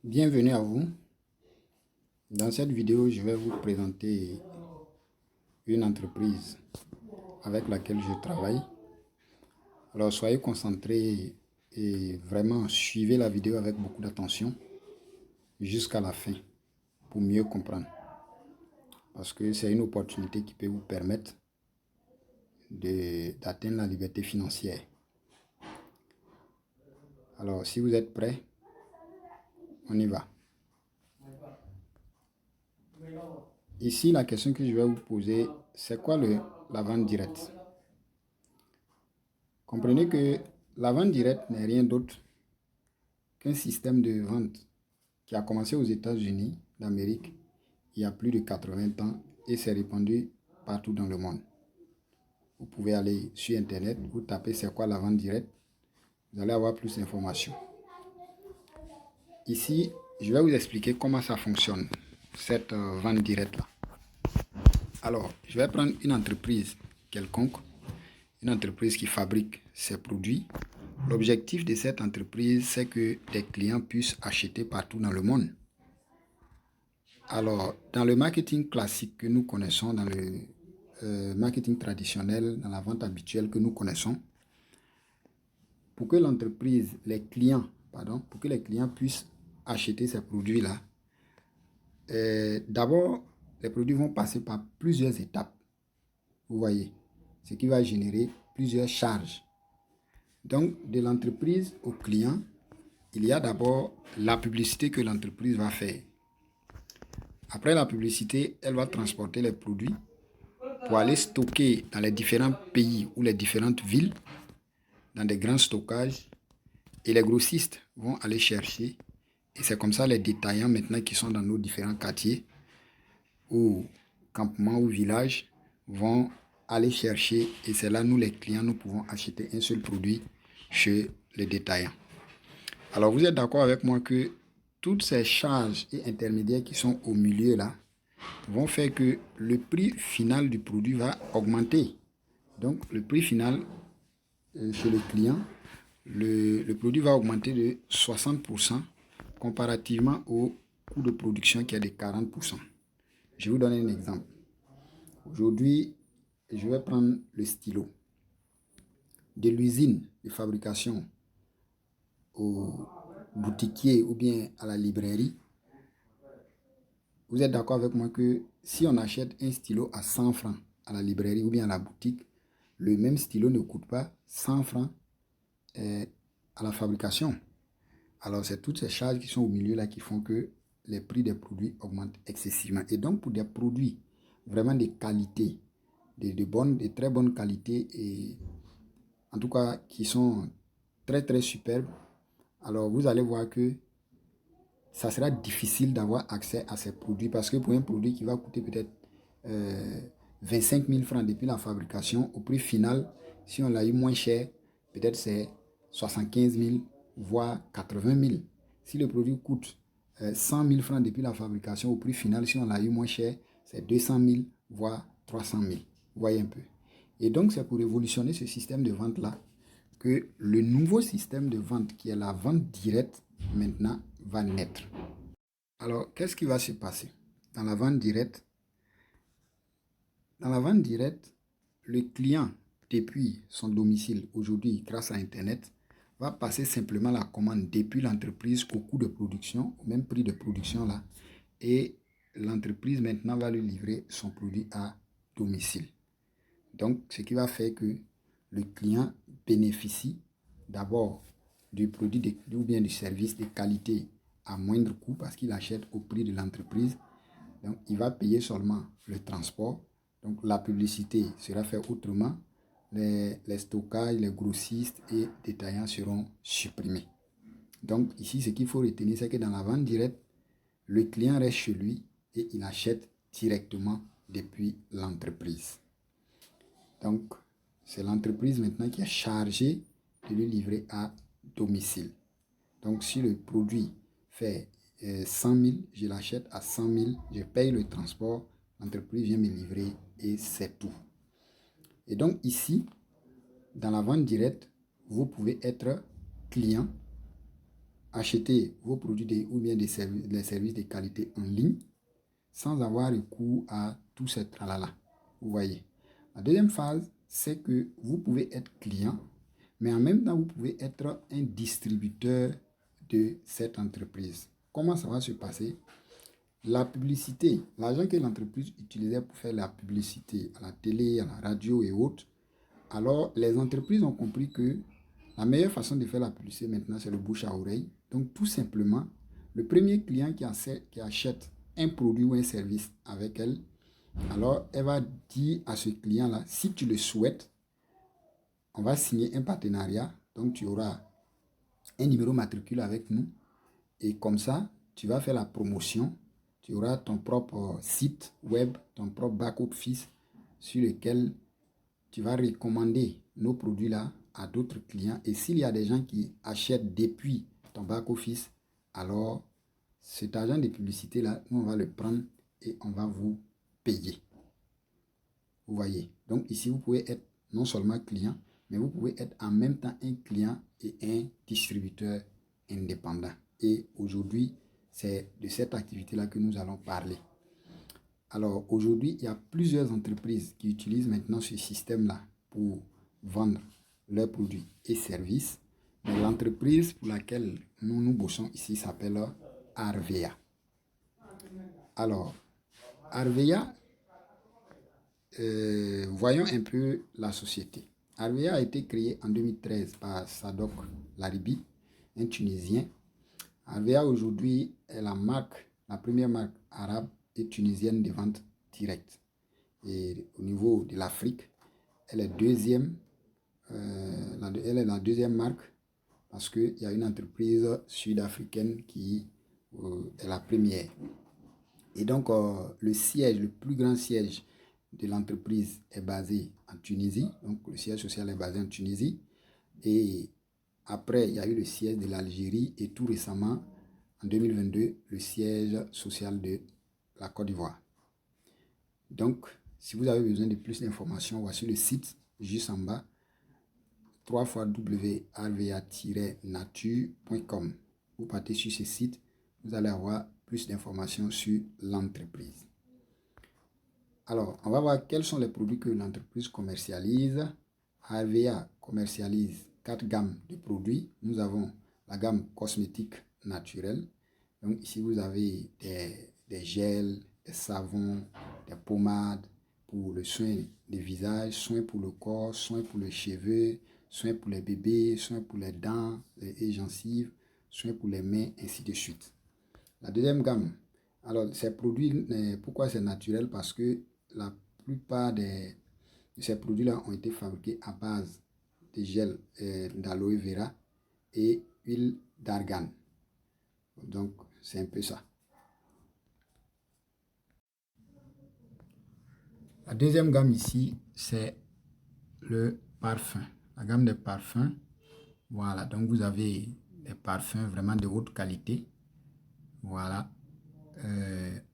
Bienvenue à vous. Dans cette vidéo, je vais vous présenter une entreprise avec laquelle je travaille. Alors, soyez concentrés et vraiment suivez la vidéo avec beaucoup d'attention jusqu'à la fin pour mieux comprendre. Parce que c'est une opportunité qui peut vous permettre d'atteindre la liberté financière. Alors, si vous êtes prêts, on y va. Ici, la question que je vais vous poser, c'est quoi la vente directe? Comprenez que la vente directe n'est rien d'autre qu'un système de vente qui a commencé aux États-Unis d'Amérique il y a plus de 80 ans et s'est répandu partout dans le monde. Vous pouvez aller sur Internet, vous tapez c'est quoi la vente directe, vous allez avoir plus d'informations. Ici, je vais vous expliquer comment ça fonctionne, cette vente directe-là. Alors, je vais prendre une entreprise quelconque, une entreprise qui fabrique ses produits. L'objectif de cette entreprise, c'est que des clients puissent acheter partout dans le monde. Alors, dans le marketing classique que nous connaissons, dans le marketing traditionnel, dans la vente habituelle que nous connaissons, pour que pour que les clients puissent acheter ces produits-là, d'abord, les produits vont passer par plusieurs étapes. Vous voyez, ce qui va générer plusieurs charges. Donc, de l'entreprise au client, il y a d'abord la publicité que l'entreprise va faire. Après la publicité, elle va transporter les produits pour aller stocker dans les différents pays ou les différentes villes, dans des grands stockages. Et les grossistes vont aller chercher. Et c'est comme ça les détaillants maintenant qui sont dans nos différents quartiers ou campements ou villages vont aller chercher. Et c'est là, nous les clients, nous pouvons acheter un seul produit chez les détaillants. Alors, vous êtes d'accord avec moi que toutes ces charges et intermédiaires qui sont au milieu là vont faire que le prix final du produit va augmenter. Donc, le prix final chez le client, le produit va augmenter de 60% comparativement au coût de production qui est de 40%. Je vais vous donner un exemple. Aujourd'hui, je vais prendre le stylo. De l'usine de fabrication au boutiquier ou bien à la librairie, vous êtes d'accord avec moi que si on achète un stylo à 100 francs à la librairie ou bien à la boutique, le même stylo ne coûte pas 100 francs à la fabrication. Alors, c'est toutes ces charges qui sont au milieu là qui font que les prix des produits augmentent excessivement. Et donc, pour des produits vraiment de qualité, de très bonne qualité et en tout cas qui sont très très superbes, alors vous allez voir que ça sera difficile d'avoir accès à ces produits parce que pour un produit qui va coûter peut-être 25 000 francs depuis la fabrication, au prix final, si on l'a eu moins cher, peut-être c'est 75 000, voire 80 000. Si le produit coûte 100 000 francs depuis la fabrication, au prix final, si on l'a eu moins cher, c'est 200 000, voire 300 000. Vous voyez un peu. Et donc, c'est pour révolutionner ce système de vente-là que le nouveau système de vente, qui est la vente directe, maintenant, va naître. Alors, qu'est-ce qui va se passer dans la vente directe? Dans la vente directe, le client, depuis son domicile, aujourd'hui, grâce à Internet, va passer simplement la commande depuis l'entreprise au coût de production, au même prix de production là, et l'entreprise maintenant va lui livrer son produit à domicile. Donc, ce qui va faire que le client bénéficie d'abord du produit ou bien du service de qualité à moindre coût parce qu'il achète au prix de l'entreprise. Donc, il va payer seulement le transport. Donc, la publicité sera faite autrement. Les stockages, les grossistes et détaillants seront supprimés. Donc, ici, ce qu'il faut retenir, c'est que dans la vente directe, le client reste chez lui et il achète directement depuis l'entreprise. Donc, c'est l'entreprise maintenant qui est chargée de lui livrer à domicile. Donc, si le produit fait 100 000, je l'achète à 100 000, je paye le transport, l'entreprise vient me livrer et c'est tout. Et donc ici, dans la vente directe, vous pouvez être client acheter vos produits ou bien des services de qualité en ligne sans avoir recours à tout ce tralala. Vous voyez. La deuxième phase, c'est que vous pouvez être client, mais en même temps, vous pouvez être un distributeur de cette entreprise. Comment ça va se passer? La publicité, l'argent que l'entreprise utilisait pour faire la publicité à la télé, à la radio et autres, alors les entreprises ont compris que la meilleure façon de faire la publicité maintenant, c'est le bouche à oreille. Donc tout simplement, le premier client qui achète un produit ou un service avec elle, alors elle va dire à ce client-là, si tu le souhaites, on va signer un partenariat. Donc tu auras un numéro matricule avec nous. Et comme ça, tu vas faire la promotion. Tu auras ton propre site web, ton propre back-office sur lequel tu vas recommander nos produits-là à d'autres clients. Et s'il y a des gens qui achètent depuis ton back-office, alors cet argent de publicité-là, nous, on va le prendre et on va vous payer. Vous voyez. Donc ici, vous pouvez être non seulement client, mais vous pouvez être en même temps un client et un distributeur indépendant. Et aujourd'hui, c'est de cette activité-là que nous allons parler. Alors aujourd'hui, il y a plusieurs entreprises qui utilisent maintenant ce système-là pour vendre leurs produits et services. Mais l'entreprise pour laquelle nous bossons ici s'appelle Arvea. Alors, Arvea, voyons un peu la société. Arvea a été créée en 2013 par Sadok Laribi, un Tunisien. Arvea aujourd'hui est la première marque arabe et tunisienne de vente directe. Et au niveau de l'Afrique, elle est elle est la deuxième marque parce qu'il y a une entreprise sud-africaine qui est la première. Et donc, le plus grand siège de l'entreprise est basé en Tunisie. Donc, le siège social est basé en Tunisie. Et après, il y a eu le siège de l'Algérie et tout récemment, en 2022, le siège social de la Côte d'Ivoire. Donc, si vous avez besoin de plus d'informations, voici le site juste en bas, www.arvea-nature.com. Vous partez sur ce site, vous allez avoir plus d'informations sur l'entreprise. Alors, on va voir quels sont les produits que l'entreprise commercialise. Arvea commercialise 4 gammes de produits. Nous avons la gamme cosmétique naturelle. Donc ici, vous avez des gels, des savons, des pommades pour le soin du visage, soins pour le corps, soins pour les cheveux, soins pour les bébés, soins pour les dents et gencives, soins pour les mains, ainsi de suite. La deuxième gamme, alors ces produits, pourquoi c'est naturel? Parce que la plupart de ces produits-là ont été fabriqués à base de gel d'aloe vera et huile d'argan. Donc, c'est un peu ça. La deuxième gamme ici, c'est le parfum. La gamme des parfums. Voilà, donc vous avez des parfums vraiment de haute qualité. Voilà,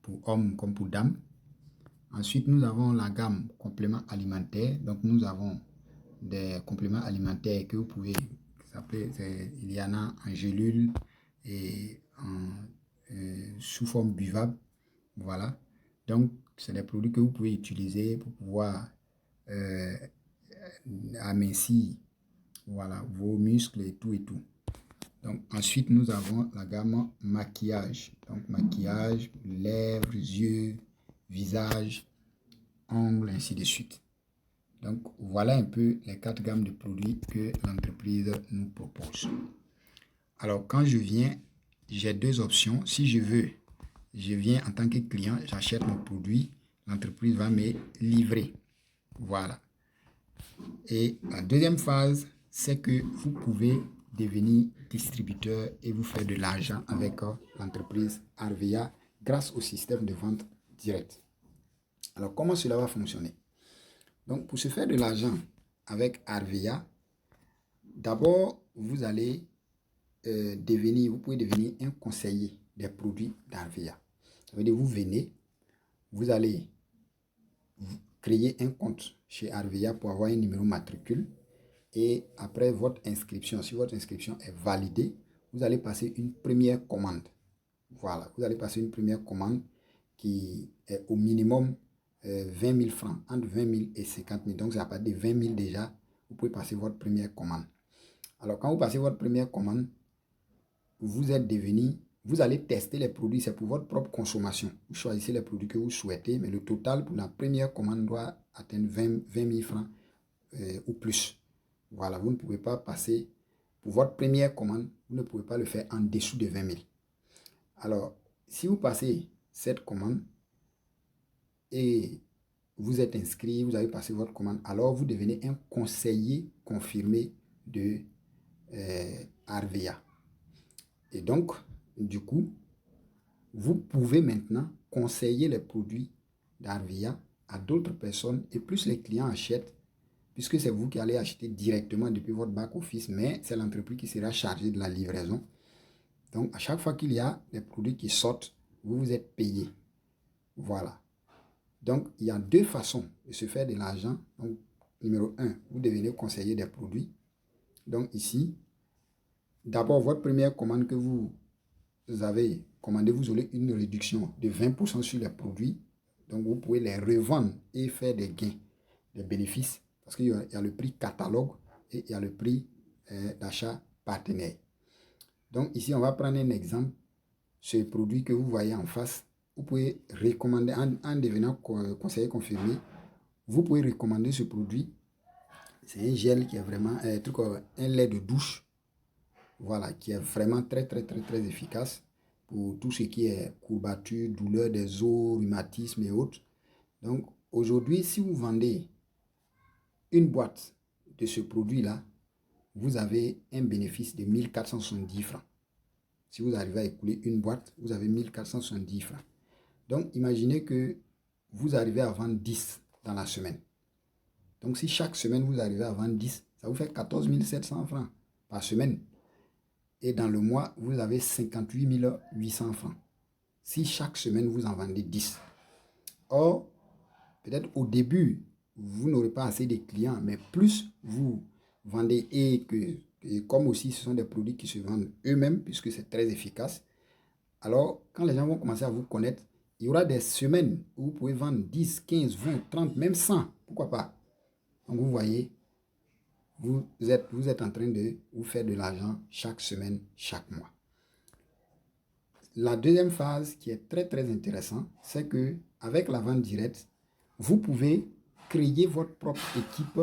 pour hommes comme pour dames. Ensuite, nous avons la gamme compléments alimentaires. Donc, nous avons des compléments alimentaires que vous pouvez s'appeler. Il y en a en gélule et sous forme buvable. Voilà. Donc, c'est des produits que vous pouvez utiliser pour pouvoir amincir, voilà, vos muscles et tout et tout. Donc, ensuite, nous avons la gamme maquillage. Donc, maquillage, lèvres, yeux, visage, ongles, ainsi de suite. Donc, voilà un peu les 4 gammes de produits que l'entreprise nous propose. Alors, quand je viens, j'ai 2 options. Si je viens en tant que client, j'achète mon produit, l'entreprise va me livrer. Voilà. Et la deuxième phase, c'est que vous pouvez devenir distributeur et vous faire de l'argent avec l'entreprise Arvea grâce au système de vente directe. Alors, comment cela va fonctionner? Donc, pour se faire de l'argent avec Arvea, d'abord, vous allez vous pouvez devenir un conseiller des produits d'Arvea. Ça veut dire, vous allez créer un compte chez Arvea pour avoir un numéro matricule et après votre inscription, si votre inscription est validée, vous allez passer une première commande. Voilà, vous allez passer une première commande qui est au minimum 20 000 francs, entre 20 000 et 50 000. Donc, c'est à partir de 20 000 déjà, vous pouvez passer votre première commande. Alors, quand vous passez votre première commande, vous êtes devenu, vous allez tester les produits, c'est pour votre propre consommation. Vous choisissez les produits que vous souhaitez, mais le total pour la première commande doit atteindre 20 000 francs ou plus. Voilà, vous ne pouvez pas passer, pour votre première commande, vous ne pouvez pas le faire en dessous de 20 000. Alors, si vous passez cette commande et vous êtes inscrit, vous avez passé votre commande, alors vous devenez un conseiller confirmé de Arvea. Et donc, du coup, vous pouvez maintenant conseiller les produits d'Arvea à d'autres personnes et plus les clients achètent, puisque c'est vous qui allez acheter directement depuis votre back-office, mais c'est l'entreprise qui sera chargée de la livraison. Donc, à chaque fois qu'il y a des produits qui sortent, vous vous êtes payé. Voilà. Donc, il y a deux façons de se faire de l'argent. Donc, numéro 1, vous devenez conseiller des produits. Donc, ici, d'abord, votre première commande que vous avez commandée, vous aurez une réduction de 20% sur les produits. Donc, vous pouvez les revendre et faire des gains, des bénéfices. Parce qu'il y a le prix catalogue et il y a le prix d'achat partenaire. Donc, ici, on va prendre un exemple. Ce produit que vous voyez en face, vous pouvez recommander, en devenant conseiller confirmé, vous pouvez recommander ce produit. C'est un gel qui est vraiment, un lait de douche, voilà, qui est vraiment très efficace pour tout ce qui est courbature, douleur des os, rhumatisme et autres. Donc, aujourd'hui, si vous vendez une boîte de ce produit-là, vous avez un bénéfice de 1470 francs. Si vous arrivez à écouler une boîte, vous avez 1470 francs. Donc, imaginez que vous arrivez à vendre 10 dans la semaine. Donc, si chaque semaine, vous arrivez à vendre 10, ça vous fait 14 700 francs par semaine. Et dans le mois, vous avez 58 800 francs. Si chaque semaine, vous en vendez 10. Or, peut-être au début, vous n'aurez pas assez de clients, mais plus vous vendez et comme aussi ce sont des produits qui se vendent eux-mêmes, puisque c'est très efficace, alors quand les gens vont commencer à vous connaître, il y aura des semaines où vous pouvez vendre 10, 15, 20, 30, même 100. Pourquoi pas? Donc vous voyez, vous êtes en train de vous faire de l'argent chaque semaine, chaque mois. La deuxième phase qui est très intéressante, c'est que avec la vente directe, vous pouvez créer votre propre équipe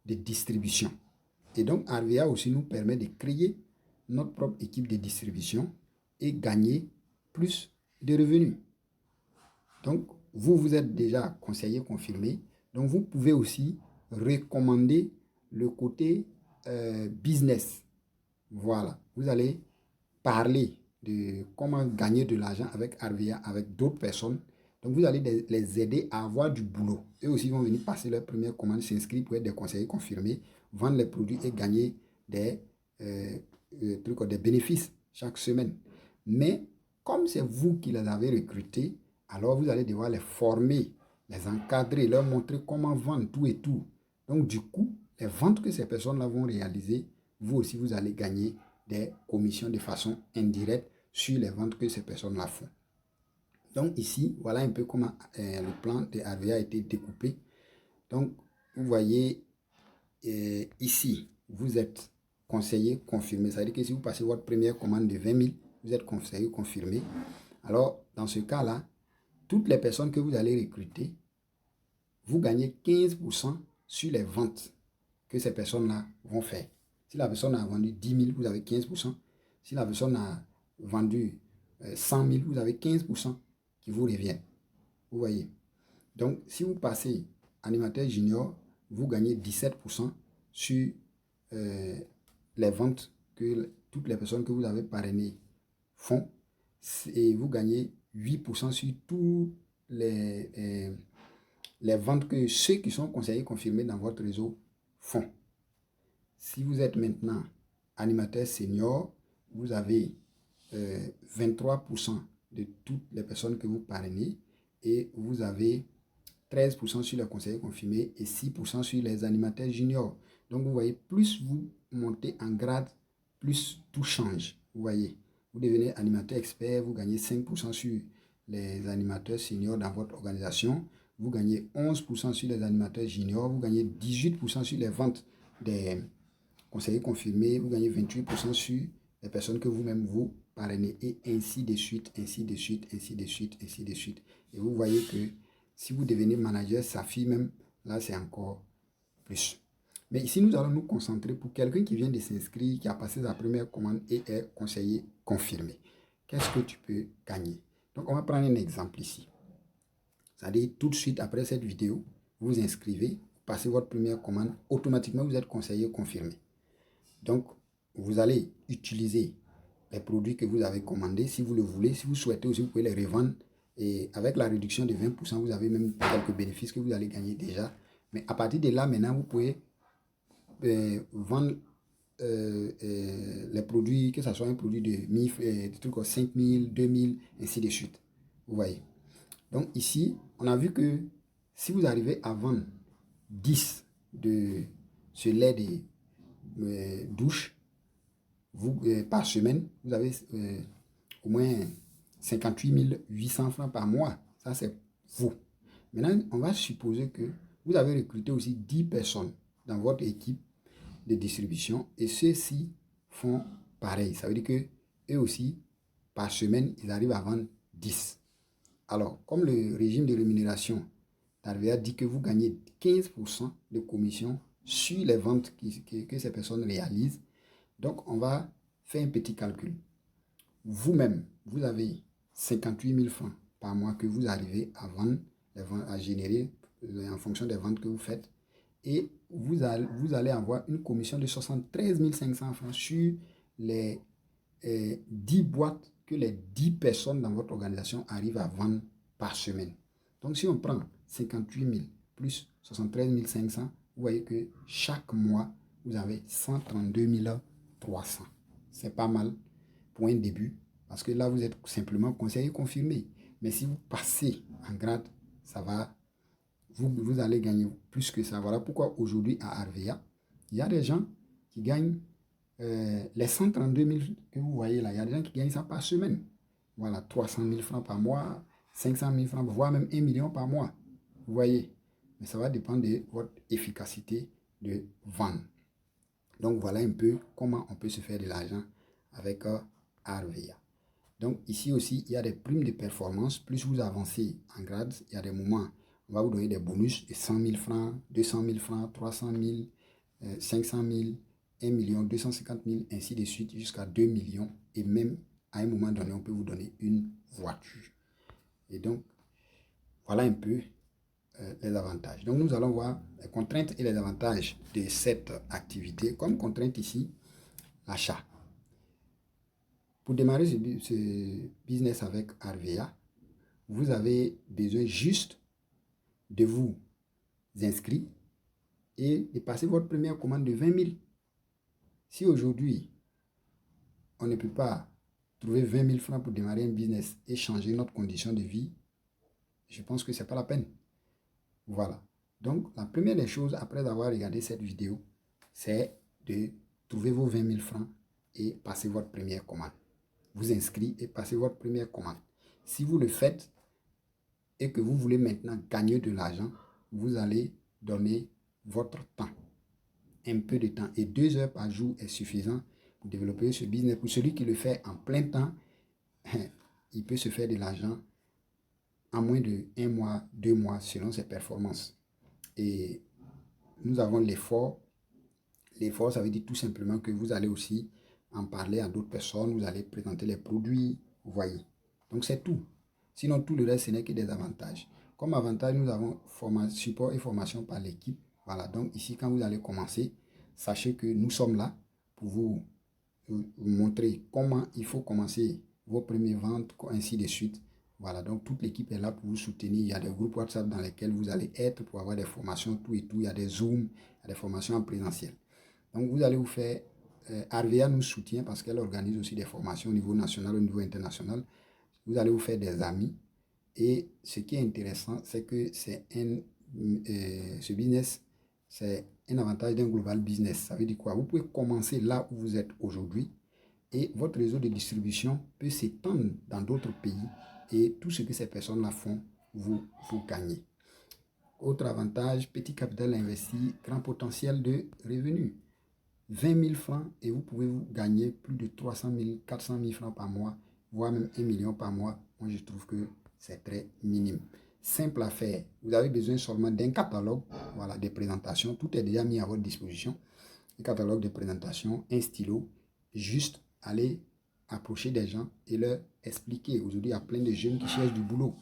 de distribution. Et donc Arvea aussi nous permet de créer notre propre équipe de distribution et gagner plus de revenus. Donc, vous êtes déjà conseiller confirmé. Donc, vous pouvez aussi recommander le côté business. Voilà. Vous allez parler de comment gagner de l'argent avec Arvea, avec d'autres personnes. Donc, vous allez les aider à avoir du boulot. Eux aussi vont venir passer leur première commande, s'inscrire pour être des conseillers confirmés, vendre les produits et gagner des bénéfices chaque semaine. Mais comme c'est vous qui les avez recrutés, alors vous allez devoir les former, les encadrer, leur montrer comment vendre tout et tout. Donc du coup, les ventes que ces personnes-là vont réaliser, vous aussi vous allez gagner des commissions de façon indirecte sur les ventes que ces personnes-là font. Donc ici, voilà un peu comment le plan de Arvea a été découpé. Donc vous voyez ici, vous êtes conseiller confirmé. Ça veut dire que si vous passez votre première commande de 20 000, vous êtes conseiller confirmé. Alors, dans ce cas-là, toutes les personnes que vous allez recruter, vous gagnez 15% sur les ventes que ces personnes-là vont faire. Si la personne a vendu 10 000, vous avez 15%. Si la personne a vendu 100 000, vous avez 15% qui vous reviennent. Vous voyez. Donc, si vous passez animateur junior, vous gagnez 17% sur les ventes que toutes les personnes que vous avez parrainées font. Et vous gagnez 8% sur tous les ventes que ceux qui sont conseillers confirmés dans votre réseau font. Si vous êtes maintenant animateur senior, vous avez 23% de toutes les personnes que vous parrainez et vous avez 13% sur les conseillers confirmés et 6% sur les animateurs juniors. Donc vous voyez, plus vous montez en grade, plus tout change. Vous voyez, vous devenez animateur expert, vous gagnez 5% sur les animateurs seniors dans votre organisation. Vous gagnez 11% sur les animateurs juniors. Vous gagnez 18% sur les ventes des conseillers confirmés. Vous gagnez 28% sur les personnes que vous-même vous parrainez. Et ainsi de suite, ainsi de suite, ainsi de suite, ainsi de suite. Et vous voyez que si vous devenez manager, ça fait même, là c'est encore plus. Mais ici, nous allons nous concentrer pour quelqu'un qui vient de s'inscrire, qui a passé sa première commande et est conseiller confirmé. Qu'est-ce que tu peux gagner? Donc, on va prendre un exemple ici. C'est-à-dire, tout de suite après cette vidéo, vous vous inscrivez, vous passez votre première commande, automatiquement, vous êtes conseiller confirmé. Donc, vous allez utiliser les produits que vous avez commandés, si vous le voulez. Si vous souhaitez aussi, vous pouvez les revendre. Et avec la réduction de 20%, vous avez même quelques bénéfices que vous allez gagner déjà. Mais à partir de là, maintenant, vous pouvez vendre les produits, que ce soit un produit de 1000, des trucs comme 5000, 2000, ainsi de suite. Vous voyez. Donc ici, on a vu que si vous arrivez à vendre 10 de ce lait de douche vous, par semaine, vous avez au moins 58 800 francs par mois. Ça, c'est vous. Maintenant, on va supposer que vous avez recruté aussi 10 personnes dans votre équipe de distribution et ceux-ci font pareil. Ça veut dire que eux aussi, par semaine, ils arrivent à vendre 10. Alors, comme le régime de rémunération d'Arvea dit que vous gagnez 15% de commission sur les ventes que ces personnes réalisent, donc on va faire un petit calcul. Vous-même, vous avez 58 000 francs par mois que vous arrivez à vendre, à générer en fonction des ventes que vous faites. Et vous allez avoir une commission de 73 500 francs sur les 10 boîtes que les 10 personnes dans votre organisation arrivent à vendre par semaine. Donc si on prend 58 000 plus 73 500, vous voyez que chaque mois, vous avez 132 300. C'est pas mal pour un début, parce que là, vous êtes simplement conseiller confirmé. Mais si vous passez en grade, ça va, vous allez gagner plus que ça. Voilà pourquoi aujourd'hui à Arvea, il y a des gens qui gagnent les 132 000 que vous voyez là. Il y a des gens qui gagnent ça par semaine. Voilà, 300 000 francs par mois, 500 000 francs, voire même 1 million par mois. Vous voyez, mais ça va dépendre de votre efficacité de vente. Donc voilà un peu comment on peut se faire de l'argent avec Arvea. Donc ici aussi, il y a des primes de performance. Plus vous avancez en grade, il y a des moments, on va vous donner des bonus de 100 000 francs, 200 000 francs, 300 000, 500 000, 1 million, 250 000, ainsi de suite, jusqu'à 2 millions. Et même à un moment donné, on peut vous donner une voiture. Et donc, voilà un peu les avantages. Donc, nous allons voir les contraintes et les avantages de cette activité. Comme contrainte ici, l'achat. Pour démarrer ce business avec Arvea, vous avez besoin juste de vous inscrire et de passer votre première commande de 20 000. Si aujourd'hui, on ne peut pas trouver 20 000 francs pour démarrer un business et changer notre condition de vie, je pense que ce n'est pas la peine. Voilà. Donc, la première des choses, après avoir regardé cette vidéo, c'est de trouver vos 20 000 francs et passer votre première commande. Vous inscrivez et passez votre première commande. Si vous le faites et que vous voulez maintenant gagner de l'argent, vous allez donner votre temps. Un peu de temps. Et 2 heures par jour est suffisant pour développer ce business. Pour celui qui le fait en plein temps, il peut se faire de l'argent en moins de 1 mois, 2 mois, selon ses performances. Et nous avons l'effort. L'effort, ça veut dire tout simplement que vous allez aussi en parler à d'autres personnes, vous allez présenter les produits, vous voyez. Donc c'est tout. Sinon, tout le reste, ce n'est que des avantages. Comme avantage, nous avons support et formation par l'équipe. Voilà, donc ici, quand vous allez commencer, sachez que nous sommes là pour vous montrer comment il faut commencer vos premières ventes, ainsi de suite. Voilà, donc toute l'équipe est là pour vous soutenir. Il y a des groupes WhatsApp dans lesquels vous allez être pour avoir des formations, tout et tout. Il y a des Zooms, il y a des formations en présentiel. Donc vous allez vous faire, Arvea nous soutient parce qu'elle organise aussi des formations au niveau national, au niveau international. Vous allez vous faire des amis. Et ce qui est intéressant, c'est que ce business, c'est un avantage d'un global business. Ça veut dire quoi? Vous pouvez commencer là où vous êtes aujourd'hui Et votre réseau de distribution peut s'étendre dans d'autres pays et tout ce que ces personnes-là font, vous gagnez. Autre avantage, petit capital investi, grand potentiel de revenus. 20 000 francs et vous pouvez vous gagner plus de 300 000, 400 000 francs par mois, voire même 1 million par mois. Moi, je trouve que c'est très minime. Simple à faire. Vous avez besoin seulement d'un catalogue, voilà, des présentations. Tout est déjà mis à votre disposition. Un catalogue de présentation, un stylo, juste aller approcher des gens et leur expliquer. Aujourd'hui, il y a plein de jeunes qui cherchent du boulot.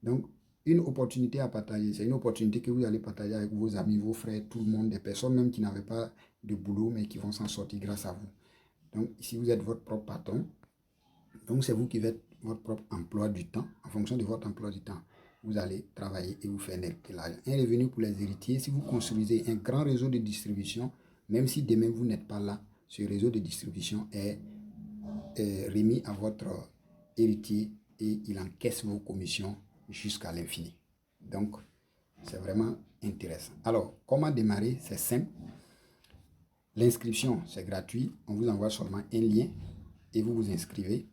Donc, une opportunité à partager. C'est une opportunité que vous allez partager avec vos amis, vos frères, tout le monde, des personnes même qui n'avaient pas de boulot, mais qui vont s'en sortir grâce à vous. Donc, si vous êtes votre propre patron, donc c'est vous qui faites votre propre emploi du temps. En fonction de votre emploi du temps, vous allez travailler et vous faire de l'argent. Un revenu pour les héritiers, si vous construisez un grand réseau de distribution, même si demain vous n'êtes pas là, ce réseau de distribution est remis à votre héritier et il encaisse vos commissions jusqu'à l'infini. Donc, c'est vraiment intéressant. Alors, comment démarrer? C'est simple. L'inscription, c'est gratuit. On vous envoie seulement un lien et vous vous inscrivez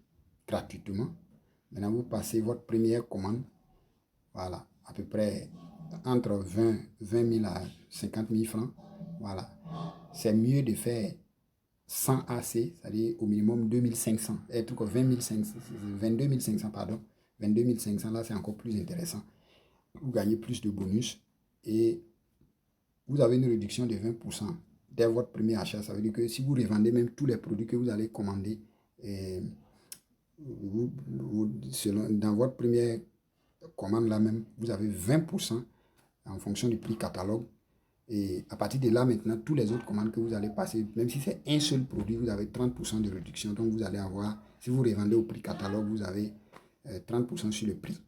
gratuitement. Maintenant, vous passez votre première commande. Voilà, à peu près entre 20 000 à 50 000 francs. Voilà. C'est mieux de faire 100 AC, c'est-à-dire au minimum 2500. Et tout cas 22 500, pardon. 22 500, là, c'est encore plus intéressant. Vous gagnez plus de bonus et vous avez une réduction de 20% dès votre premier achat. Ça veut dire que si vous revendez même tous les produits que vous allez commander, dans votre première commande là même, vous avez 20% en fonction du prix catalogue. Et à partir de là, maintenant, tous les autres commandes que vous allez passer, même si c'est un seul produit, vous avez 30% de réduction. Donc, vous allez avoir, si vous revendez au prix catalogue, vous avez 30% sur le prix.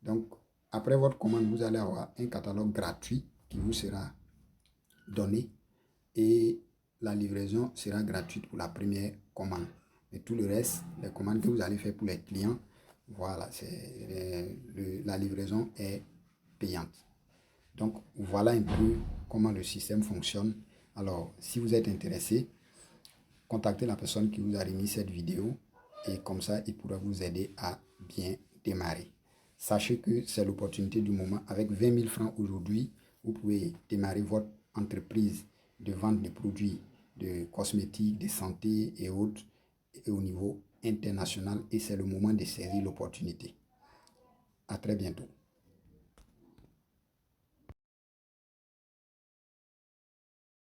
Donc, après votre commande, vous allez avoir un catalogue gratuit qui vous sera donné et la livraison sera gratuite pour la première commande. Et tout le reste, les commandes que vous allez faire pour les clients, voilà, la livraison est payante. Donc, voilà un peu comment le système fonctionne. Alors, si vous êtes intéressé, contactez la personne qui vous a remis cette vidéo et comme ça, il pourra vous aider à bien démarrer. Sachez que c'est l'opportunité du moment. Avec 20 000 francs aujourd'hui, vous pouvez démarrer votre entreprise de vente de produits de cosmétiques, de santé et autres et au niveau international. Et c'est le moment de saisir l'opportunité. À très bientôt.